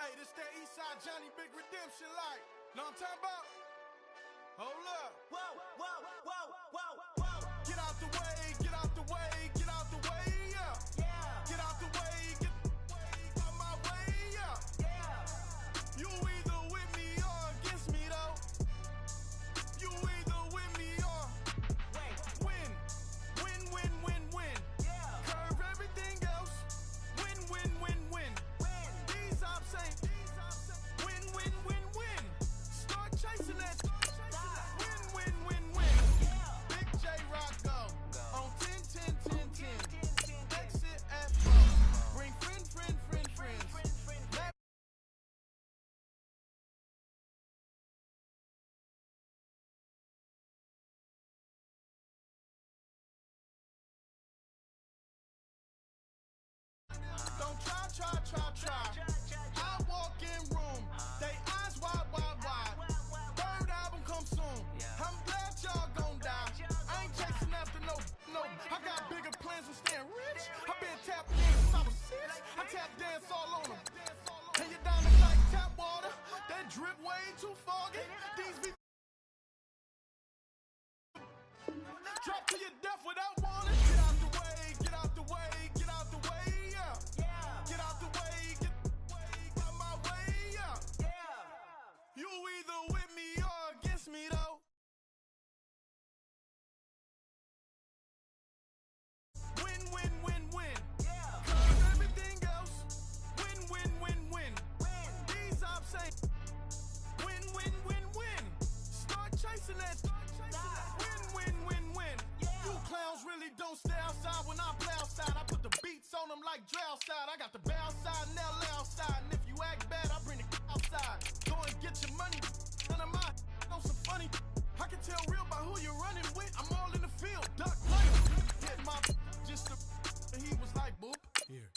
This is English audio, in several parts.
Hey, this that Eastside Johnny Big Redemption like. Know what I'm talking about? Hold up. Whoa, whoa, whoa, whoa, whoa. Get out the way, get out the way, get out the way, yeah. Yeah. Get out the way, get out my way, yeah. Yeah. You either with me or against me though. You either with me or win. Win, win, win, win. Yeah. Curve everything else. Win, win, win, win. These ops ain't. Win, win, win, win. Start chasing that. Win, win, win, win. Big J Rock go on 10, 10, 10, 10. Exit at 4. Bring friends. Don't try. I walk in room, they eyes wide. Third album come soon. I'm glad y'all gon' die. I ain't chasing after no. I got bigger plans than staying rich. I been tapping in since I was 6. I tap dance all on them. And your diamonds like tap water. That drip way too foggy. These be drop to your death without warning. Get out the way, get out the way, get out the way, yeah. Get out the way, get out my way, yeah. You either with me or against me though. Win, win, win, win. Curve everything else. Win, win, win, win. These ops ain't. Win, win, win, win. Start chasing that. Win, win, win, win. You clowns really don't stay outside when I play outside. I put the beats on them like Dre outside. I got the bow side and LA outside. And if you act bad, I bring the outside. Go and get your money. None of my on some funny. I can tell real by who you're running with. I'm all in the field. Duck play. Hit my just the and he was like boop. Here.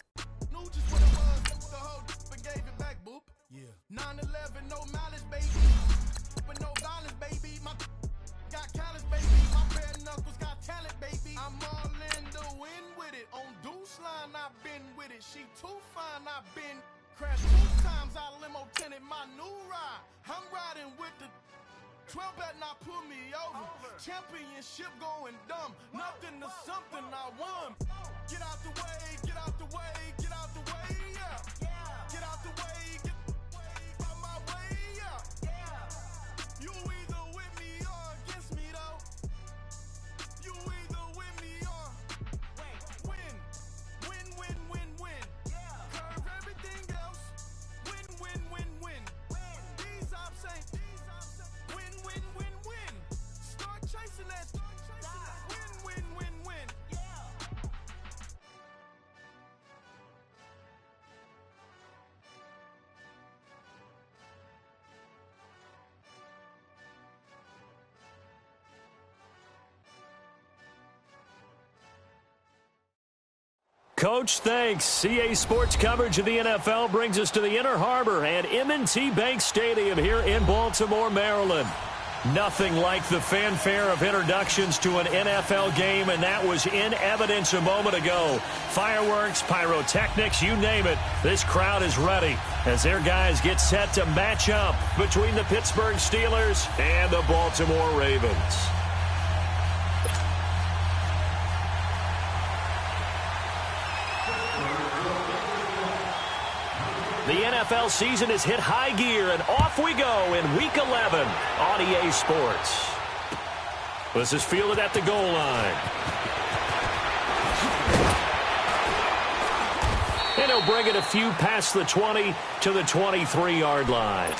Knew just what it was. The whole and gave it back boop. Yeah. 9/11, no mileage, baby. With no violence, baby. My got callous, baby. My bare knuckles got talent, baby. I'm all in the wind with it. On Deuce line, I've been with it. She too fine, I've been crashed 2 times. I limo tinted my new ride. I'm riding with the 12 better not pull me over. Championship going dumb. Nothing to something I won. Get out the way, get out the way, get out the way, yeah. Get out the way, get out my way, yeah. You either with me or against me though. You either with me or win. Win, win, win, win. Curve everything else. Win, win, win, win. These ops ain't. Win, win, win, win. Start chasing that. Win, win, win, win. Coach, thanks. CA Sports coverage of the NFL brings us to the Inner Harbor and M&T Bank Stadium here in Baltimore, Maryland. Nothing like the fanfare of introductions to an NFL game, and that was in evidence a moment ago. Fireworks, pyrotechnics, you name it. This crowd is ready as their guys get set to match up between the Pittsburgh Steelers and the Baltimore Ravens. The NFL season has hit high gear, and off we go in Week 11 on EA Sports. This is fielded at the goal line. And he'll bring it a few past the 20 to the 23-yard line.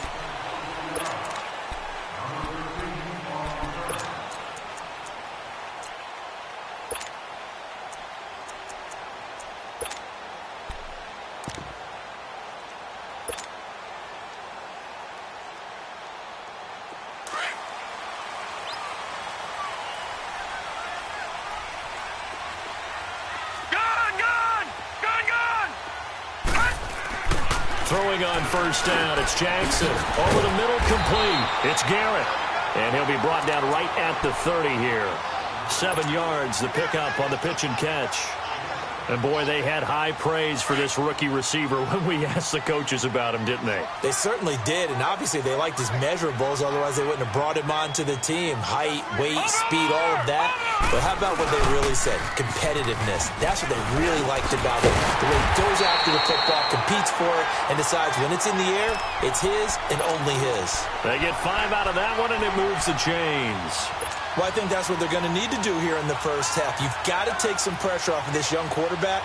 Throwing on first down, it's Jackson. Over the middle, complete. It's Garrett. And he'll be brought down right at the 30 here. 7 yards, the pickup on the pitch and catch. And, boy, they had high praise for this rookie receiver when we asked the coaches about him, didn't they? They certainly did, and obviously they liked his measurables. Otherwise, they wouldn't have brought him onto the team. Height, weight, speed, all of that. But how about what they really said? Competitiveness. That's what they really liked about him. The way he goes after the football, competes for it, and decides when it's in the air, it's his and only his. They get 5 out of that one, and it moves the chains. Well, I think that's what they're going to need to do here in the first half. You've got to take some pressure off of this young quarterback,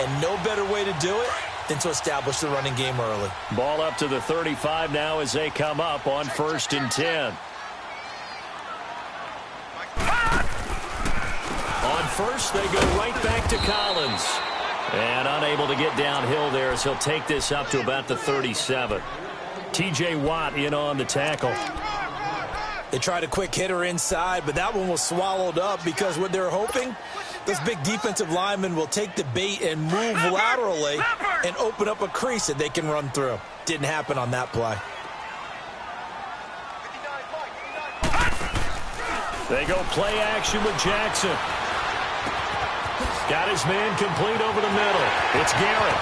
and no better way to do it than to establish the running game early. Ball up to the 35 now as they come up on 1st and 10. On first, they go right back to Collins. And unable to get downhill there as he'll take this up to about the 37. T.J. Watt in on the tackle. They tried a quick hitter inside, but that one was swallowed up because what they're hoping, those big defensive linemen will take the bait and move laterally and open up a crease that they can run through. Didn't happen on that play. They go play action with Jackson. Got his man complete over the middle. It's Garrett.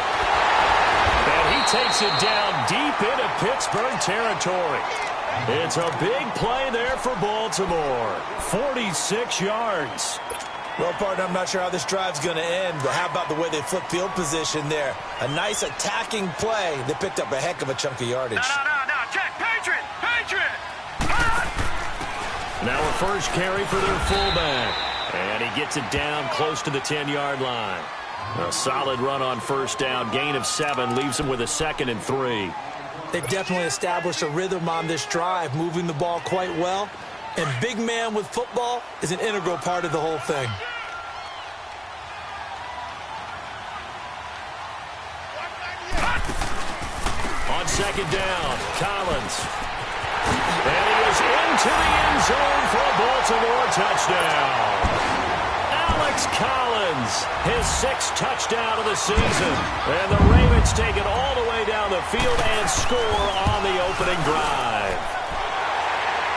And he takes it down deep into Pittsburgh territory. It's a big play there for Baltimore. 46 yards. Well, partner, I'm not sure how this drive's going to end, but how about the way they flip field position there? A nice attacking play that picked up a heck of a chunk of yardage. No. Check. Patriot. Now a first carry for their fullback. And he gets it down close to the 10-yard line. A solid run on first down. Gain of 7 leaves him with a 2nd and 3. They've definitely established a rhythm on this drive, moving the ball quite well. And big man with football is an integral part of the whole thing. On 2nd down, Collins. And he is into the end zone for a Baltimore touchdown. Alex Collins, his 6th touchdown of the season. And the Ravens take it all the way down the field and score on the opening drive.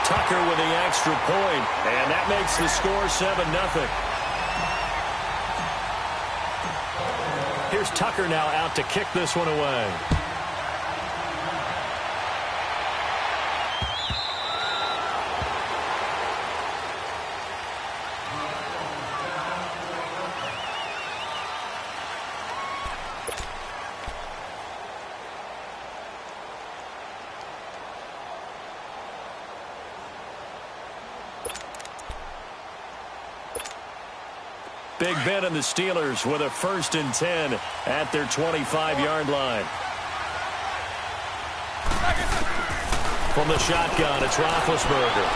Tucker with the extra point, and that makes the score 7-0. Here's Tucker now out to kick this one away. Big Ben and the Steelers with a 1st and 10 at their 25-yard line. From the shotgun, it's Roethlisberger.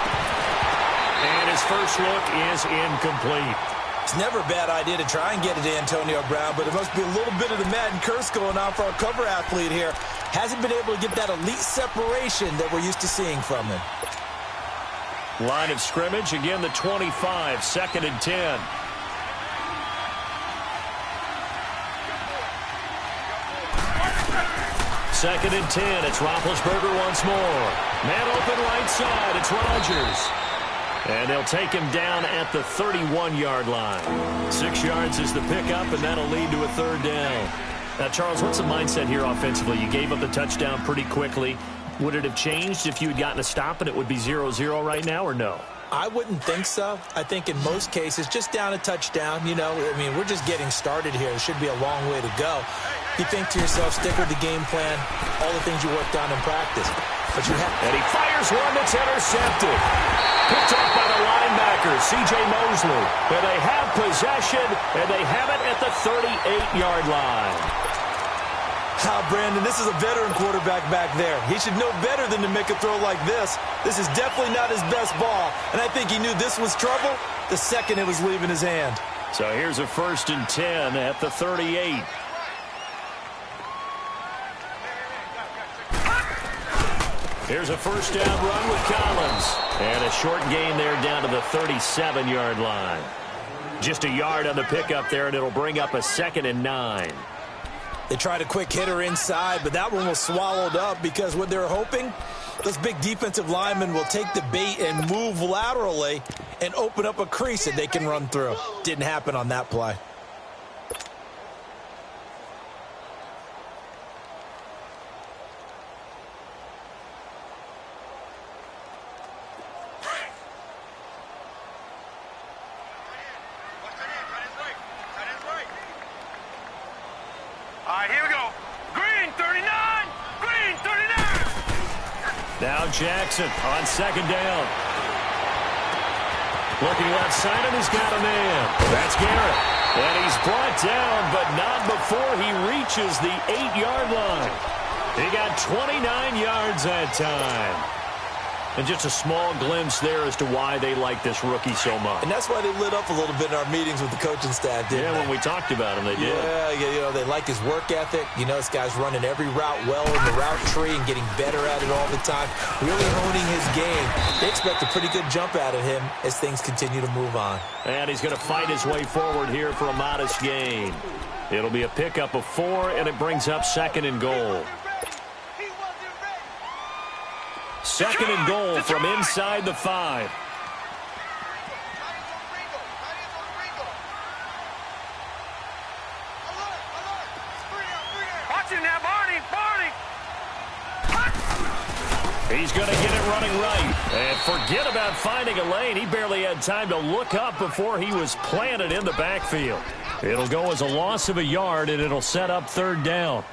And his first look is incomplete. It's never a bad idea to try and get it to Antonio Brown, but it must be a little bit of the Madden curse going on for our cover athlete here. Hasn't been able to get that elite separation that we're used to seeing from him. Line of scrimmage, again the 25, 2nd and 10. Second and 10. It's Roethlisberger once more. Man open right side. It's Rodgers. And they'll take him down at the 31-yard line. 6 yards is the pickup, and that'll lead to a 3rd down. Now, Charles, what's the mindset here offensively? You gave up the touchdown pretty quickly. Would it have changed if you had gotten a stop and it would be 0-0 right now, or no? I wouldn't think so. I think in most cases, just down a touchdown, you know, I mean, we're just getting started here. It should be a long way to go. You think to yourself, stick with the game plan, all the things you worked on in practice. But you have... And he fires one that's intercepted. Picked up by the linebacker, C.J. Mosley. And they have possession, and they have it at the 38-yard line. Brandon, this is a veteran quarterback back there. He should know better than to make a throw like this. This is definitely not his best ball, and I think he knew this was trouble the second it was leaving his hand. So here's a 1st and 10 at the 38. Here's a first down run with Collins. And a short gain there down to the 37-yard line. Just a yard on the pickup there, and it'll bring up a 2nd and 9. They tried a quick hitter inside, but that one was swallowed up because what they're hoping, those big defensive linemen will take the bait and move laterally and open up a crease that they can run through. Didn't happen on that play. right, here we go. Green 39. Green 39. Now Jackson on second down. Looking left side, and he's got a man. That's Garrett. And he's brought down, but not before he reaches the 8-yard line. He got 29 yards that time. And just a small glimpse there as to why they like this rookie so much. And that's why they lit up a little bit in our meetings with the coaching staff, didn't they? When we talked about him, they did. Yeah, they like his work ethic. This guy's running every route well in the route tree and getting better at it all the time, really honing his game. They expect a pretty good jump out of him as things continue to move on. And he's going to fight his way forward here for a modest gain. It'll be a pickup of 4, and it brings up 2nd and goal. 2nd and goal from inside the 5. Watch it now, Barney. He's going to get it running right. And forget about finding a lane. He barely had time to look up before he was planted in the backfield. It'll go as a loss of a yard, and it'll set up 3rd down.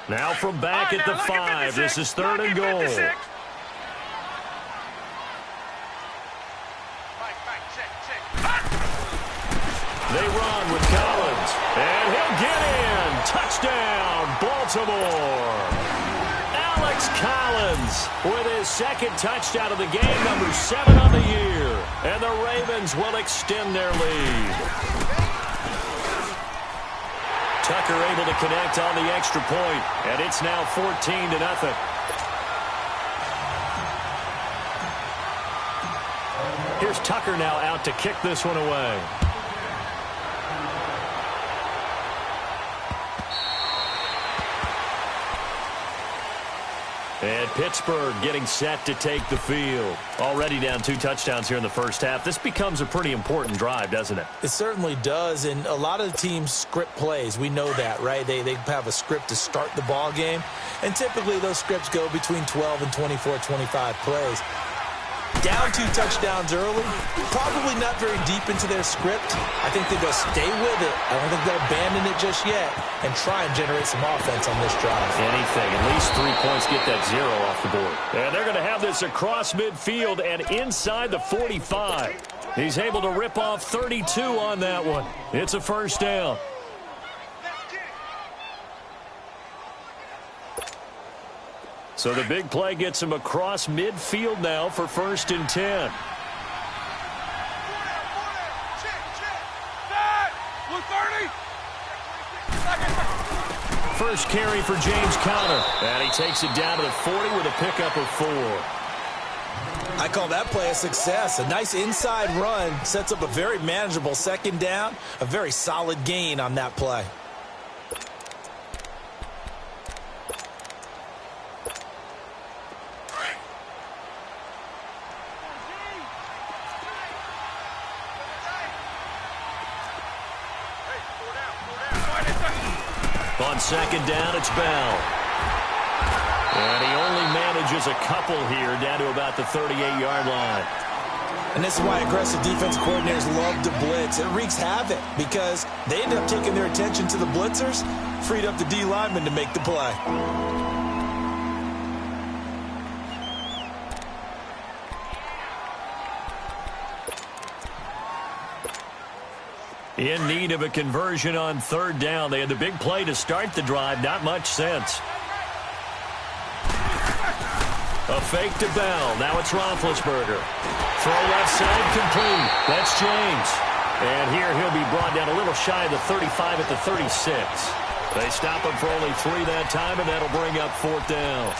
Now from back at the 5, this is 3rd and goal. They run with Collins, and he'll get in. Touchdown, Baltimore. Alex Collins with his 2nd touchdown of the game, number 7 on the year. And the Ravens will extend their lead. Tucker able to connect on the extra point, and it's now 14-0. Here's Tucker now out to kick this one away. And Pittsburgh getting set to take the field. Already down 2 touchdowns here in the first half. This becomes a pretty important drive, doesn't it? It certainly does, and a lot of the teams script plays. We know that, right? They have a script to start the ball game, and typically those scripts go between 12 and 24, 25 plays. Down 2 touchdowns early, probably not very deep into their script. I think they'll stay with it. I don't think they'll abandon it just yet and try and generate some offense on this drive. Anything, at least 3 points, get that 0 off the board. And they're going to have this across midfield and inside the 45. He's able to rip off 32 on that one. It's a 1st down. So the big play gets him across midfield now for 1st and 10. First carry for James Conner. And he takes it down to the 40 with a pickup of 4. I call that play a success. A nice inside run sets up a very manageable 2nd down. A very solid gain on that play. On 2nd down, it's Bell. And he only manages a couple here down to about the 38-yard line. And this is why aggressive defensive coordinators love to blitz. It wreaks havoc because they end up taking their attention to the blitzers, freed up the D lineman to make the play. In need of a conversion on 3rd down. They had the big play to start the drive. Not much sense. A fake to Bell. Now it's Roethlisberger. Throw left side complete. That's James. And here he'll be brought down a little shy of the 35 at the 36. They stop him for only 3 that time, and that'll bring up 4th down.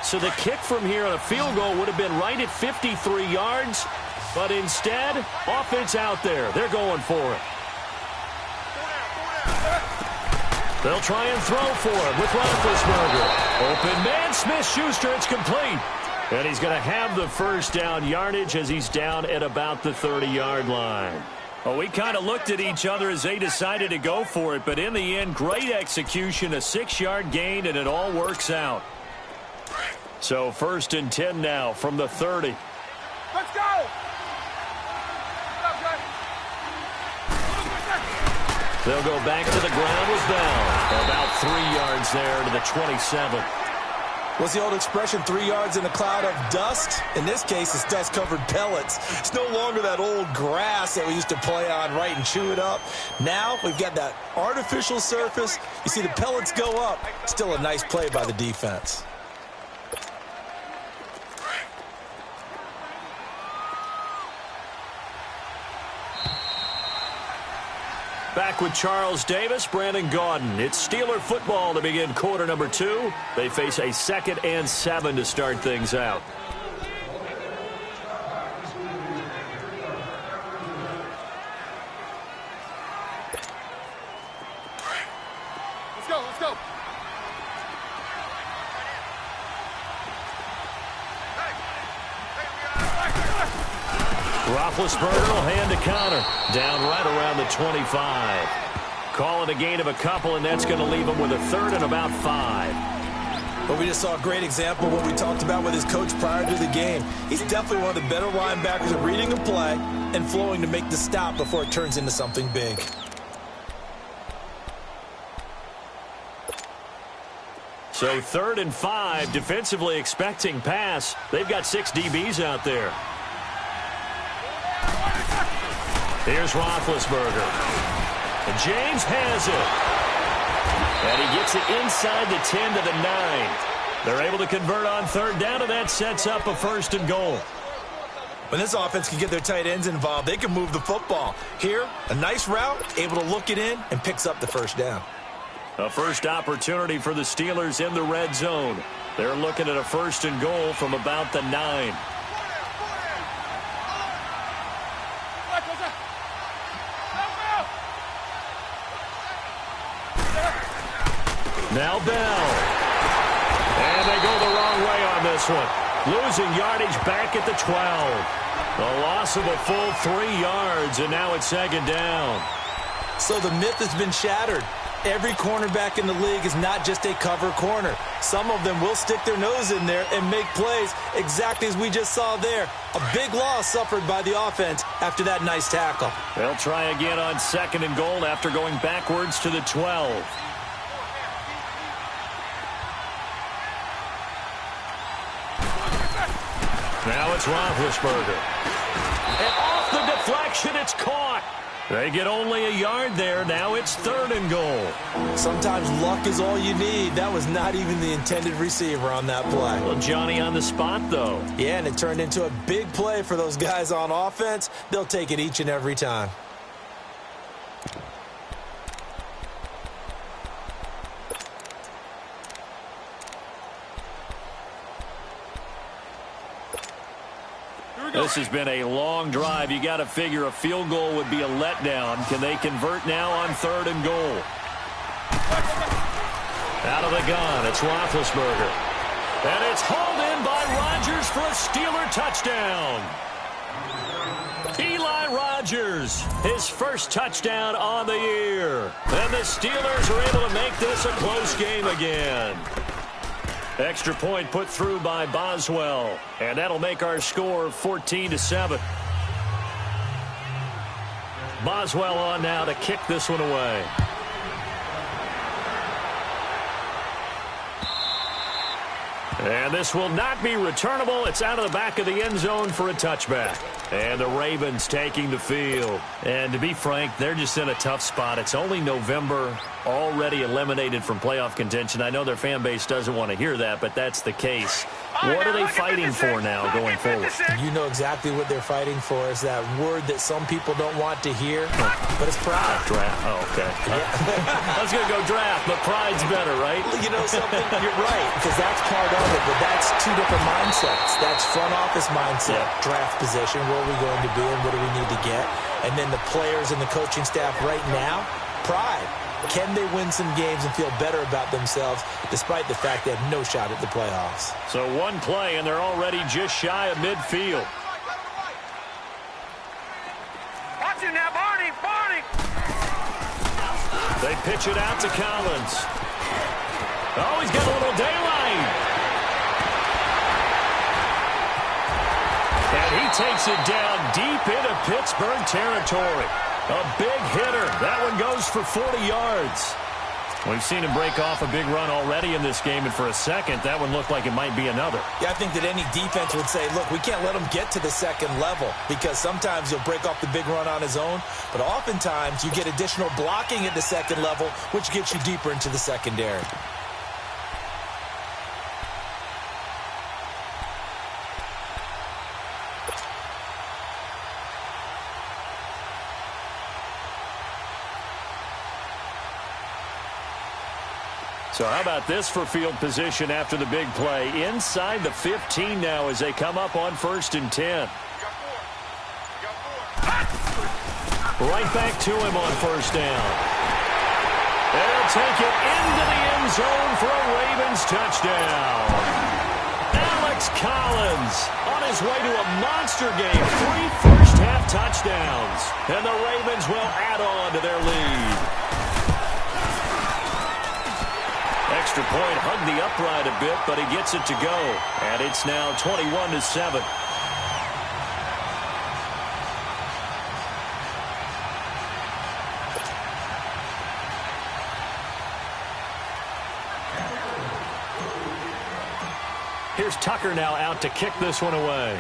So the kick from here on a field goal would have been right at 53 yards, but instead, offense out there. They're going for it. They'll try and throw for it with Roethlisberger. Open man, Smith-Schuster, it's complete. And he's going to have the first down yardage as he's down at about the 30-yard line. Well, we kind of looked at each other as they decided to go for it, but in the end, great execution, a 6-yard gain, and it all works out. So 1st and 10 now from the 30. Let's go! They'll go back to the ground with Bell. About 3 yards there to the 27. What's the old expression, 3 yards in a cloud of dust? In this case, it's dust-covered pellets. It's no longer that old grass that we used to play on, right, and chew it up. Now we've got that artificial surface. You see the pellets go up. Still a nice play by the defense. Back with Charles Davis, Brandon Gaudin. It's Steeler football to begin quarter number 2. They face a 2nd and 7 to start things out. Let's go, let's go. Roethlisberger will hand to counter. Down right around the 25. Call it a gain of a couple, and that's going to leave him with a 3rd and about 5. But we just saw a great example of what we talked about with his coach prior to the game. He's definitely one of the better linebackers at reading a play and flowing to make the stop before it turns into something big. So 3rd and 5, defensively expecting pass. They've got 6 DBs out there. Here's Roethlisberger. And James has it. And he gets it inside the 10 to the 9. They're able to convert on 3rd down, and that sets up a 1st and goal. When this offense can get their tight ends involved, they can move the football. Here, a nice route, able to look it in, and picks up the 1st down. A first opportunity for the Steelers in the red zone. They're looking at a 1st and goal from about the 9. Now Bell. And they go the wrong way on this one. Losing yardage back at the 12. A loss of a full 3 yards, and now it's 2nd down. So the myth has been shattered. Every cornerback in the league is not just a cover corner. Some of them will stick their nose in there and make plays exactly as we just saw there. A big loss suffered by the offense after that nice tackle. They'll try again on 2nd and goal after going backwards to the 12. Now it's Roethlisberger. And off the deflection, it's caught. They get only a yard there. Now it's 3rd and goal. Sometimes luck is all you need. That was not even the intended receiver on that play. Well, Johnny on the spot, though. Yeah, and it turned into a big play for those guys on offense. They'll take it each and every time. This has been a long drive. You got to figure a field goal would be a letdown. Can they convert now on 3rd and goal? Out of the gun, it's Roethlisberger. And it's hauled in by Rodgers for a Steeler touchdown. Eli Rodgers, his first touchdown on the year. And the Steelers are able to make this a close game again. Extra point put through by Boswell, and that'll make our score 14-7. Boswell on now to kick this one away. And this will not be returnable. It's out of the back of the end zone for a touchback. And the Ravens taking the field. And to be frank, they're just in a tough spot. It's only November, already eliminated from playoff contention. I know their fan base doesn't want to hear that, but that's the case. What are they fighting for now going forward? You know exactly what they're fighting for. Is that word that some people don't want to hear, but it's pride. Draft. Oh, okay. I was going to go draft, but pride's better, right? You know something? You're right, because that's part of it, but that's 2 different mindsets. That's front office mindset, draft position, where are we going to be and what do we need to get? And then the players and the coaching staff right now, pride. Can they win some games and feel better about themselves despite the fact they have no shot at the playoffs? So one play, and they're already just shy of midfield. Watch it now, Barney! Barney! They pitch it out to Collins. Oh, he's got a little daylight. And he takes it down deep into Pittsburgh territory. A big hitter. That one goes for 40 yards. We've seen him break off a big run already in this game, and for a second, that one looked like it might be another. Yeah, I think that any defense would say, look, we can't let him get to the second level because sometimes he'll break off the big run on his own, but oftentimes you get additional blocking at the second level, which gets you deeper into the secondary. So how about this for field position after the big play? Inside the 15 now as they come up on 1st and 10. Right back to him on 1st down. They'll take it into the end zone for a Ravens touchdown. Alex Collins on his way to a monster game. 3 first-half touchdowns. And the Ravens will add on to their lead. Extra point hugged the upright a bit, but he gets it to go. And it's now 21-7. Here's Tucker now out to kick this one away.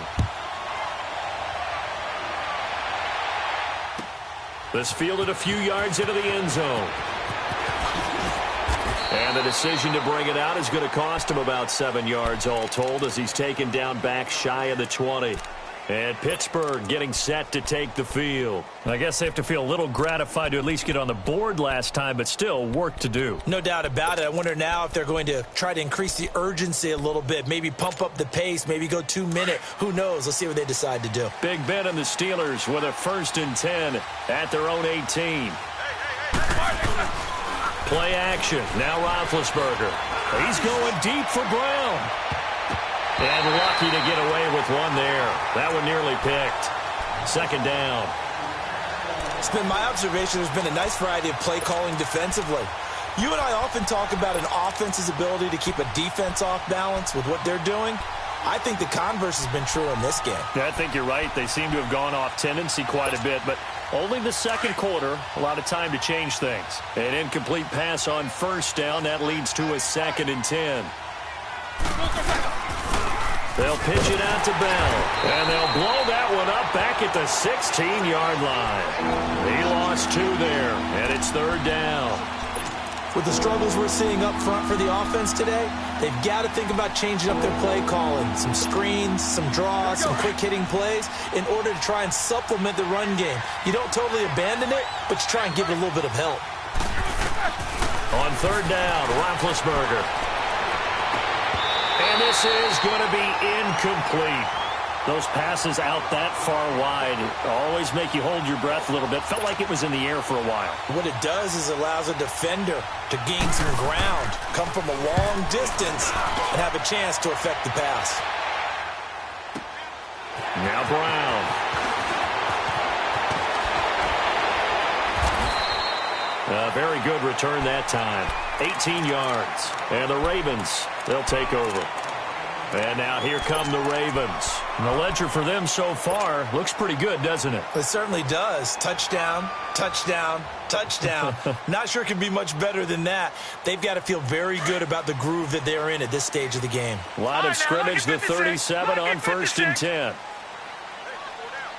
This fielded a few yards into the end zone. And the decision to bring it out is going to cost him about 7 yards all told as he's taken down back shy of the 20. And Pittsburgh getting set to take the field. I guess they have to feel a little gratified to at least get on the board last time, but still work to do. No doubt about it. I wonder now if they're going to try to increase the urgency a little bit, maybe pump up the pace, maybe go 2-minute. Who knows? Let's see what they decide to do. Big Ben and the Steelers with a 1st and 10 at their own 18. Play action. Now Roethlisberger. He's going deep for Brown. And lucky to get away with one there. That one nearly picked. 2nd down. It's been my observation there's been a nice variety of play calling defensively. You and I often talk about an offense's ability to keep a defense off balance with what they're doing. I think the converse has been true in this game. Yeah, I think you're right. They seem to have gone off tendency quite a bit, but only the 2nd quarter, a lot of time to change things. An incomplete pass on 1st down. That leads to a 2nd and 10. They'll pitch it out to Bell, and they'll blow that one up back at the 16-yard line. He lost 2 there, and it's 3rd down. With the struggles we're seeing up front for the offense today, they've got to think about changing up their play calling. Some screens, some draws, some quick-hitting plays in order to try and supplement the run game. You don't totally abandon it, but you try and give it a little bit of help. On 3rd down, Roethlisberger. And this is going to be incomplete. Those passes out that far wide always make you hold your breath a little bit. Felt like it was in the air for a while. What it does is allows a defender to gain some ground, come from a long distance, and have a chance to affect the pass. Now Brown. A very good return that time. 18 yards. And the Ravens, they'll take over. And now here come the Ravens. And the ledger for them so far looks pretty good, doesn't it? It certainly does. Touchdown, touchdown, touchdown. Not sure it could be much better than that. They've got to feel very good about the groove that they're in at this stage of the game. A lot of scrimmage, the 37 on 1st and 10.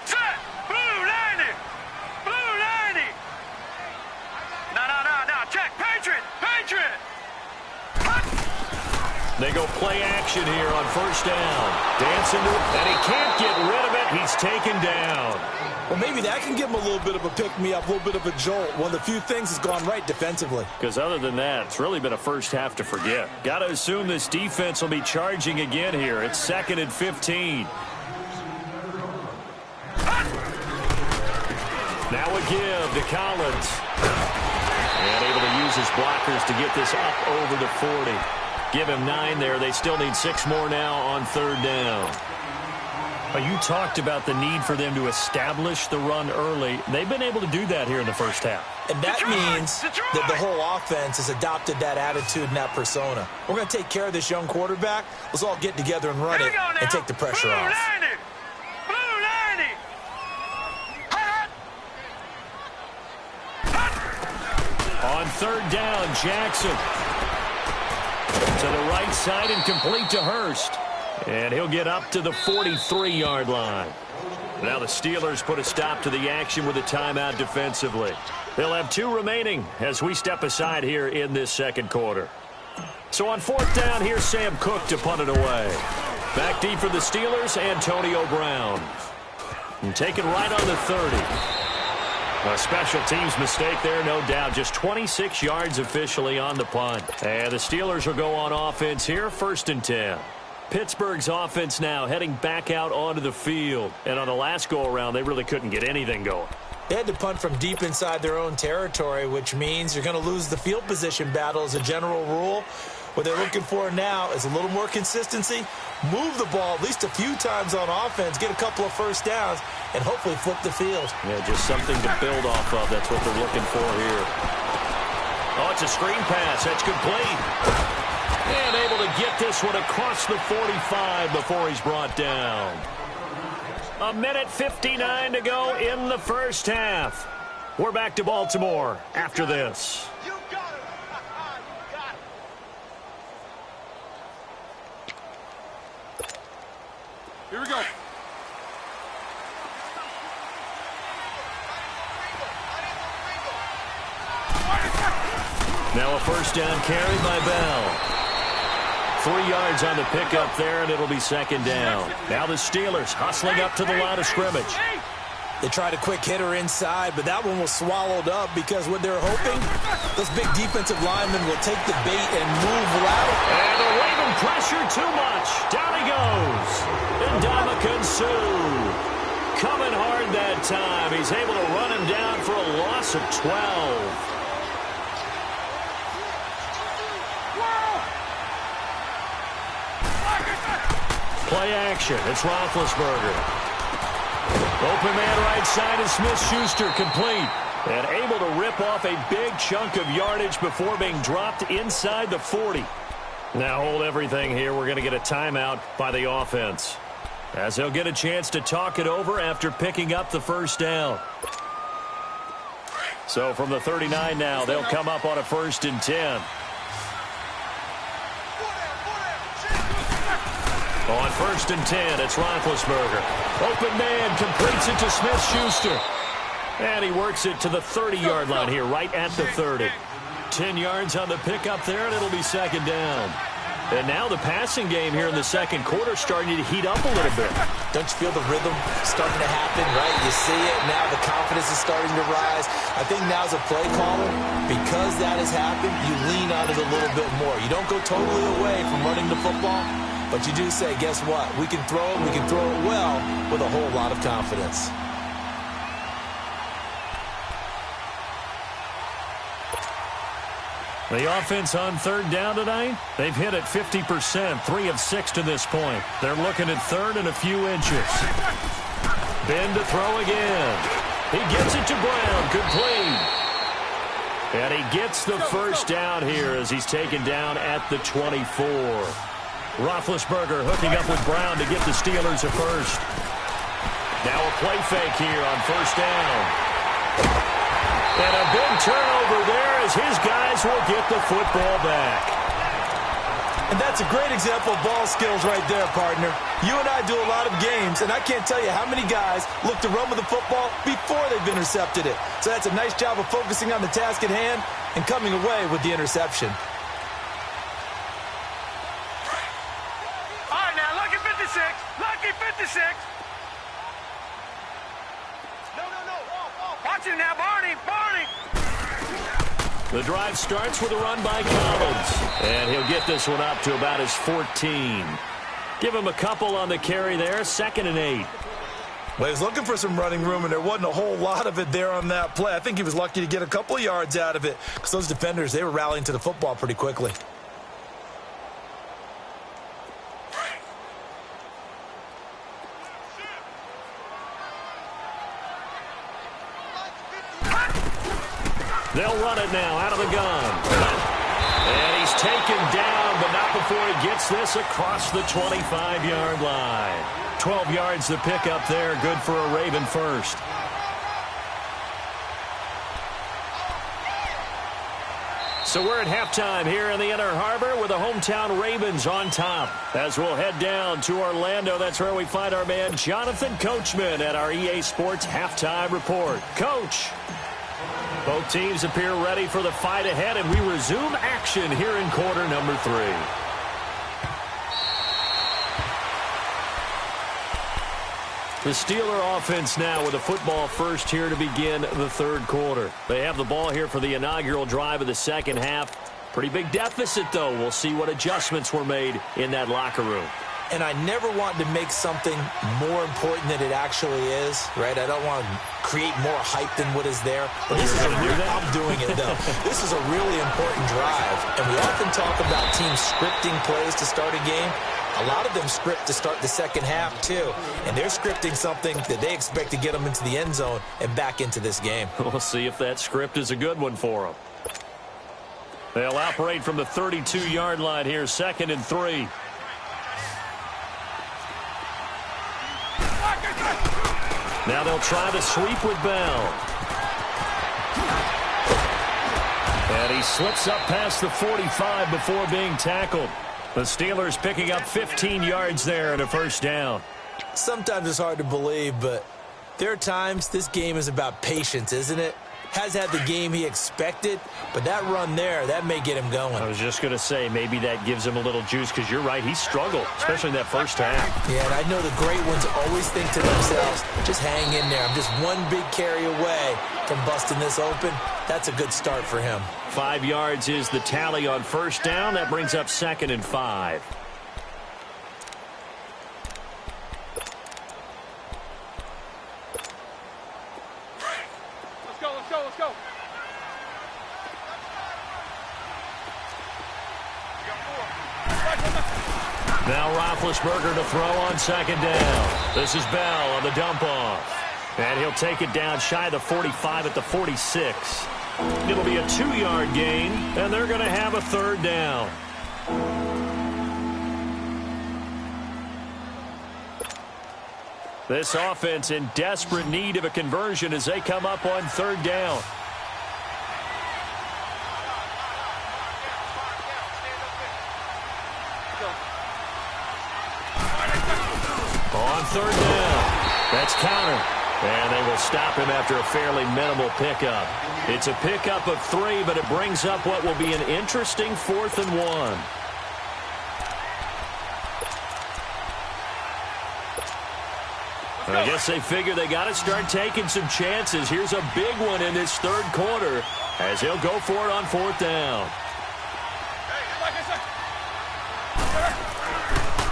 Set! Blue 90! Blue 90! No. Check! Patriot! Patriot! They go play action here on 1st down. Dancing to it, and he can't get rid of it. He's taken down. Well, maybe that can give him a little bit of a pick-me-up, a little bit of a jolt. One of the few things that's gone right defensively. Because other than that, it's really been a first half to forget. Got to assume this defense will be charging again here. It's 2nd and 15. Now a give to Collins. And able to uses blockers to get this up over the 40. Give him 9 there. They still need 6 more now on third down. You talked about the need for them to establish the run early. They've been able to do that here in the first half. And that means that the whole offense has adopted that attitude and that persona. We're going to take care of this young quarterback. Let's all get together and run it and take the pressure off. On third down, Jackson to the right side and complete to Hurst. And he'll get up to the 43-yard line. Now the Steelers put a stop to the action with a timeout defensively. They'll have 2 remaining as we step aside here in this second quarter. So on fourth down, here's Sam Cook to punt it away. Back deep for the Steelers, Antonio Brown. And taken right on the 30. A special teams mistake there, no doubt. Just 26 yards officially on the punt. And the Steelers will go on offense here, 1st and 10. Pittsburgh's offense now heading back out onto the field. And on the last go-around, they really couldn't get anything going. They had to punt from deep inside their own territory, which means you're going to lose the field position battle as a general rule. What they're looking for now is a little more consistency, move the ball at least a few times on offense, get a couple of first downs, and hopefully flip the field. Yeah, just something to build off of. That's what they're looking for here. Oh, it's a screen pass. That's complete. And able to get this one across the 45 before he's brought down. 1:59 to go in the first half. We're back to Baltimore after this. Here we go. Now a first down carry by Bell. 3 yards on the pickup there, and it'll be second down. Now the Steelers hustling up to the line of scrimmage. They tried a quick hitter inside, but that one was swallowed up because what they're hoping, those big defensive linemen will take the bait and move lateral. And they'll wave him pressure too much. Down he goes. Ndamukong Suh coming hard that time. He's able to run him down for a loss of 12. Play action. It's Roethlisberger. Open man right side is Smith-Schuster complete. And able to rip off a big chunk of yardage before being dropped inside the 40. Now hold everything here. We're going to get a timeout by the offense, as they'll get a chance to talk it over after picking up the first down. So from the 39 now, they'll come up on a 1st and 10. On 1st and 10, it's Roethlisberger. Open man completes it to Smith-Schuster. And he works it to the 30-yard line here, right at the 30. 10 yards on the pickup there, and it'll be second down. And now the passing game here in the second quarter starting to heat up a little bit. Don't you feel the rhythm starting to happen, right? You see it, now the confidence is starting to rise. I think now as a play caller, because that has happened, you lean on it a little bit more. You don't go totally away from running the football, but you do say, guess what? We can throw it well with a whole lot of confidence. The offense on third down tonight, they've hit it 50%, 3 of 6 to this point. They're looking at third and a few inches. Ben to throw again. He gets it to Brown, complete. And he gets the first down here as he's taken down at the 24. Roethlisberger hooking up with Brown to get the Steelers a first. Now a play fake here on first down. And a big turnover there as his guys will get the football back. And that's a great example of ball skills right there, partner. You and I do a lot of games, and I can't tell you how many guys look to run with the football before they've intercepted it. So that's a nice job of focusing on the task at hand and coming away with the interception. All right, now, lucky 56. Lucky 56. No. Watch him now, Barney. The drive starts with a run by Collins. And he'll get this one up to about his 14. Give him a couple on the carry there, 2nd and 8. Well, he was looking for some running room, and there wasn't a whole lot of it there on that play. I think he was lucky to get a couple of yards out of it because those defenders, they were rallying to the football pretty quickly. They'll run it now out of the gun. And he's taken down, but not before he gets this across the 25-yard line. 12 yards to pick up there. Good for a Raven first. So we're at halftime here in the Inner Harbor with the hometown Ravens on top. As we'll head down to Orlando, that's where we find our man Jonathan Coachman at our EA Sports Halftime Report. Coach. Both teams appear ready for the fight ahead, and we resume action here in quarter number 3. The Steeler offense now with a football first here to begin the third quarter. They have the ball here for the inaugural drive of the second half. Pretty big deficit, though. We'll see what adjustments were made in that locker room. And I never want to make something more important than it actually is, right? I don't want to create more hype than what is there. But this is I'm doing it, though. This is a really important drive. And we often talk about teams scripting plays to start a game. A lot of them script to start the second half, too. And they're scripting something that they expect to get them into the end zone and back into this game. We'll see if that script is a good one for them. They'll operate from the 32-yard line here, 2nd and 3. Now they'll try to sweep with Bell. And he slips up past the 45 before being tackled. The Steelers picking up 15 yards there and a first down. Sometimes it's hard to believe, but there are times this game is about patience, isn't it? Has had the game he expected, but that run there, that may get him going. I was just going to say, maybe that gives him a little juice, because you're right, he struggled, especially in that first half. Yeah, and I know the great ones always think to themselves, just hang in there. I'm just one big carry away from busting this open. That's a good start for him. 5 yards is the tally on first down. That brings up 2nd and 5. Let's go. Now Roethlisberger to throw on 2nd down. This is Bell on the dump off. And he'll take it down shy of the 45 at the 46. It'll be a 2-yard gain, and they're going to have a 3rd down. This offense in desperate need of a conversion as they come up on 3rd down. On 3rd down. That's counter. And they will stop him after a fairly minimal pickup. It's a pickup of 3, but it brings up what will be an interesting 4th and 1. I guess they figure they got to start taking some chances. Here's a big one in this 3rd quarter as he'll go for it on 4th down.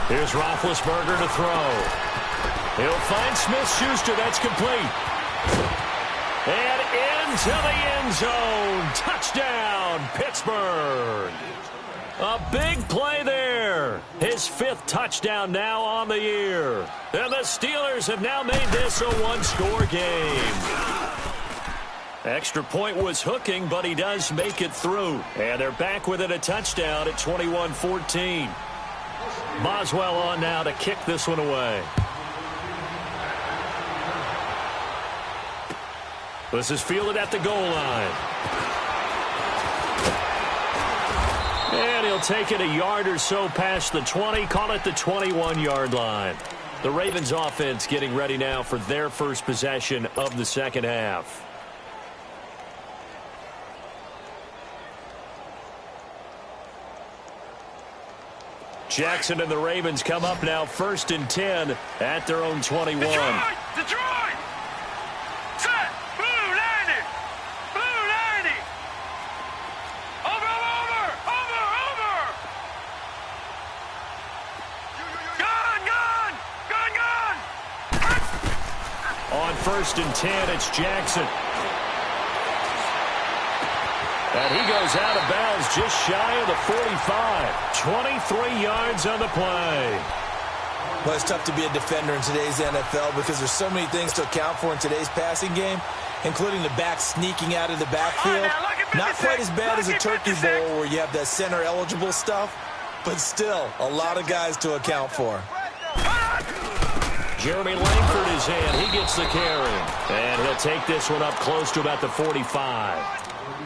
Here's Roethlisberger to throw. He'll find Smith-Schuster. That's complete. And into the end zone. Touchdown, Pittsburgh. A big play there. His 5th touchdown now on the year. And the Steelers have now made this a 1-score game. Extra point was hooking, but he does make it through. And they're back within a touchdown at 21-14. Boswell on now to kick this one away. This is fielded at the goal line. And he'll take it a yard or so past the 20, call it the 21-yard line. The Ravens offense getting ready now for their first possession of the second half. Jackson and the Ravens come up now 1st and 10 at their own 21. Detroit! Set! Blue 90! Blue 90! Over! Gun! On 1st and 10, it's Jackson. And he goes out of bounds just shy of the 45. 23 yards on the play. Well, it's tough to be a defender in today's NFL because there's so many things to account for in today's passing game, including the back sneaking out of the backfield. Not quite as bad as a turkey bowl where you have that center-eligible stuff, but still a lot of guys to account for. Jeremy Langford is in. He gets the carry. And he'll take this one up close to about the 45.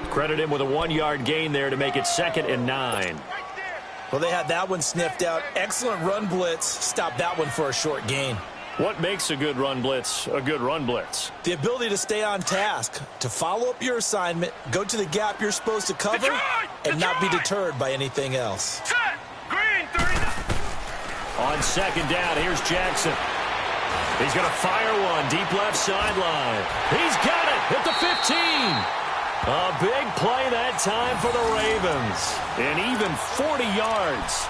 Credit him with a 1-yard gain there to make it 2nd and 9. Well, they had that one sniffed out. Excellent run blitz. Stop that one for a short gain. What makes a good run blitz a good run blitz? The ability to stay on task, to follow up your assignment, go to the gap you're supposed to cover, and not be deterred by anything else. Green 39. On 2nd down, here's Jackson. He's going to fire one deep left sideline. He's got it at the 15. A big play that time for the Ravens. And even 40 yards.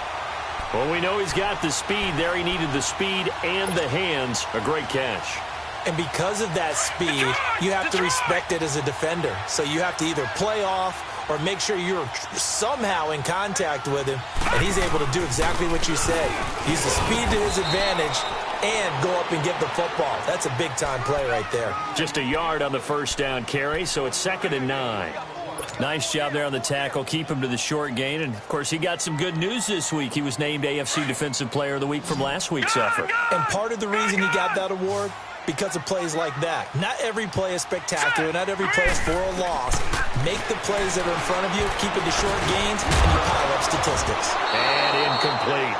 Well, we know he's got the speed there. He needed the speed and the hands. A great catch. And because of that speed, you have to respect it as a defender. So you have to either play off or make sure you're somehow in contact with him. And he's able to do exactly what you said. Use the speed to his advantage and go up and get the football. That's a big-time play right there. Just a yard on the 1st down carry, so it's 2nd and 9. Nice job there on the tackle. Keep him to the short gain. And, of course, he got some good news this week. He was named AFC Defensive Player of the Week from last week's effort. And part of the reason he got that award, because of plays like that. Not every play is spectacular. Not every play is for a loss. Make the plays that are in front of you, keep it to short gains, and you pile up statistics. And incomplete.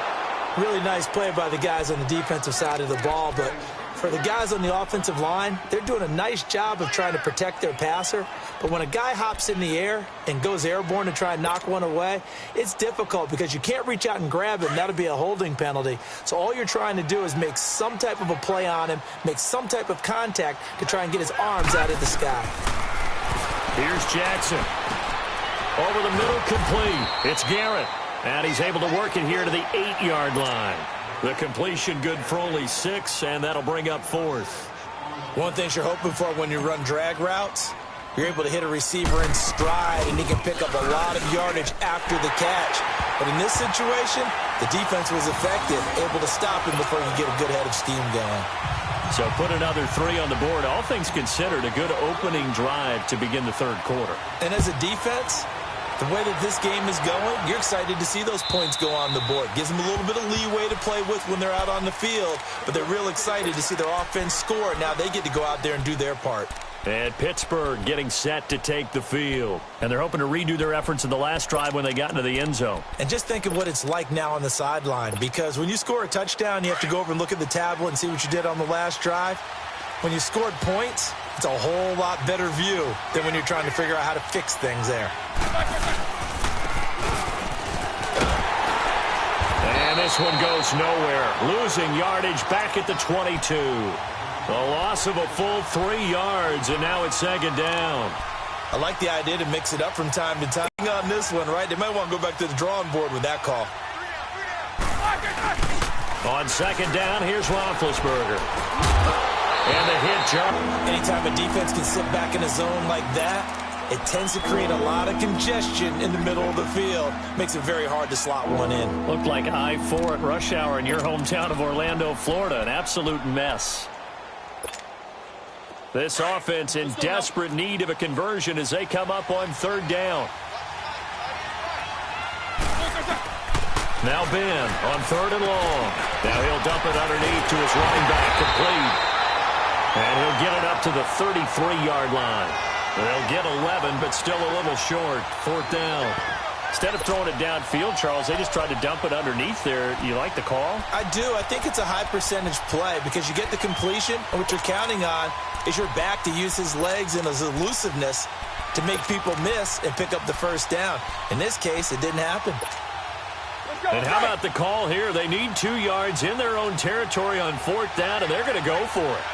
Really nice play by the guys on the defensive side of the ball, but for the guys on the offensive line, they're doing a nice job of trying to protect their passer. But when a guy hops in the air and goes airborne to try and knock one away, it's difficult because you can't reach out and grab him. That'll be a holding penalty. So all you're trying to do is make some type of a play on him, make some type of contact to try and get his arms out of the sky. Here's Jackson. Over the middle, complete. It's Garrett. And he's able to work it here to the 8-yard line. The completion good for only 6, and that'll bring up 4th. One thing you're hoping for when you run drag routes, you're able to hit a receiver in stride, and he can pick up a lot of yardage after the catch. But in this situation, the defense was effective, able to stop him before he could get a good head of steam going. So put another 3 on the board. All things considered, a good opening drive to begin the 3rd quarter. And as a defense, the way that this game is going, you're excited to see those points go on the board. Gives them a little bit of leeway to play with when they're out on the field, but they're real excited to see their offense score. Now they get to go out there and do their part. And Pittsburgh getting set to take the field. And they're hoping to redo their efforts in the last drive when they got into the end zone. And just think of what it's like now on the sideline, because when you score a touchdown, you have to go over and look at the tablet and see what you did on the last drive. When you scored points, it's a whole lot better view than when you're trying to figure out how to fix things there. And this one goes nowhere. Losing yardage back at the 22. A loss of a full 3 yards, and now it's 2nd down. I like the idea to mix it up from time to time on this one, right? They might want to go back to the drawing board with that call. On 2nd down, here's Roethlisberger. And the hit, John. Anytime a defense can sit back in a zone like that, it tends to create a lot of congestion in the middle of the field. Makes it very hard to slot one in. Looked like I-4 at rush hour in your hometown of Orlando, Florida. An absolute mess. This offense in desperate need of a conversion as they come up on 3rd down. Now Ben on 3rd and long. Now he'll dump it underneath to his running back, complete. And he'll get it up to the 33-yard line. They'll get 11, but still a little short. 4th down. Instead of throwing it downfield, Charles, they just tried to dump it underneath there. You like the call? I do. I think it's a high-percentage play because you get the completion, and what you're counting on is your back to use his legs and his elusiveness to make people miss and pick up the 1st down. In this case, it didn't happen. And how about the call here? They need 2 yards in their own territory on 4th down, and they're going to go for it.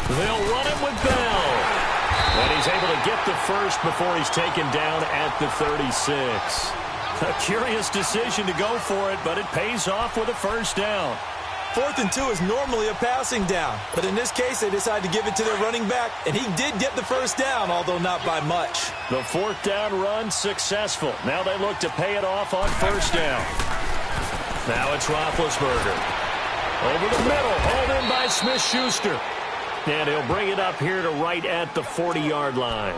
They'll run it with Bell. And he's able to get the first before he's taken down at the 36. A curious decision to go for it, but it pays off with a 1st down. 4th and 2 is normally a passing down, but in this case, they decided to give it to their running back, and he did get the first down, although not by much. The 4th down run successful. Now they look to pay it off on 1st down. Now it's Roethlisberger. Over the middle, hauled in by Smith-Schuster. And he'll bring it up here to right at the 40-yard line.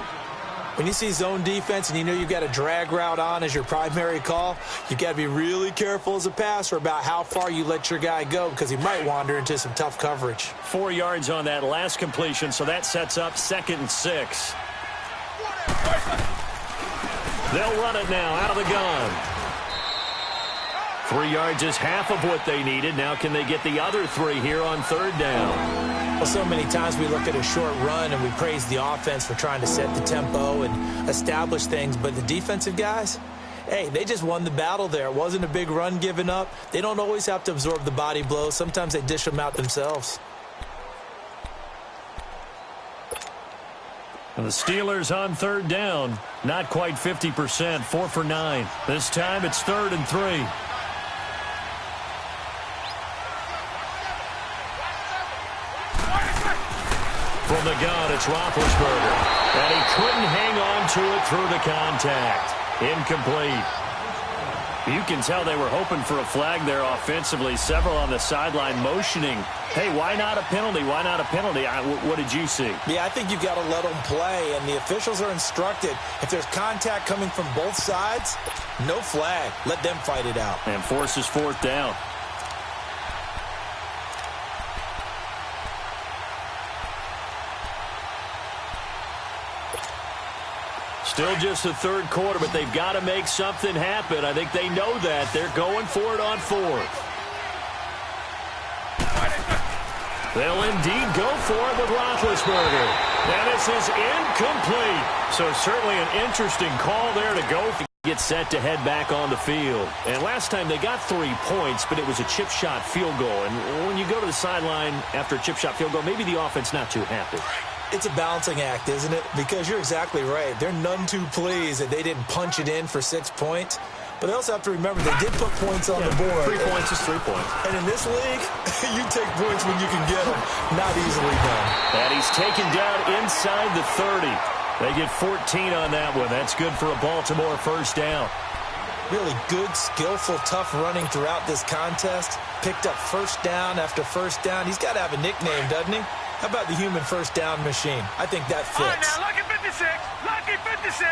When you see zone defense and you know you've got a drag route on as your primary call, you've got to be really careful as a passer about how far you let your guy go because he might wander into some tough coverage. 4 yards on that last completion, so that sets up 2nd and 6. They'll run it now out of the gun. 3 yards is half of what they needed. Now can they get the other 3 here on 3rd down? Well, so many times we look at a short run and we praise the offense for trying to set the tempo and establish things, but the defensive guys, hey, they just won the battle there. It wasn't a big run given up. They don't always have to absorb the body blows. Sometimes they dish them out themselves. And the Steelers on 3rd down, not quite 50%, 4 for 9. This time it's 3rd and 3. From the gun, it's Roethlisberger. And he couldn't hang on to it through the contact. Incomplete. You can tell they were hoping for a flag there offensively. Several on the sideline motioning. Hey, why not a penalty? Why not a penalty? What did you see? Yeah, I think you've got to let them play, and the officials are instructed. If there's contact coming from both sides, no flag. Let them fight it out. And forces 4th down. Still just the 3rd quarter, but they've got to make something happen. I think they know that. They're going for it on 4th. They'll indeed go for it with Roethlisberger. And this is incomplete. So certainly an interesting call there to go. Get set to head back on the field. And last time they got 3 points, but it was a chip shot field goal. And when you go to the sideline after a chip shot field goal, maybe the offense not too happy. It's a balancing act, isn't it? Because you're exactly right. They're none too pleased that they didn't punch it in for 6 points. But they also have to remember they did put points on the board. 3 points is 3 points. And in this league, you take points when you can get them. Not easily done. And he's taken down inside the 30. They get 14 on that one. That's good for a Baltimore 1st down. Really good, skillful, tough running throughout this contest. Picked up 1st down after 1st down. He's got to have a nickname, doesn't he? How about the human 1st down machine? I think that fits. All right, now, Lucky 56. Lucky 56.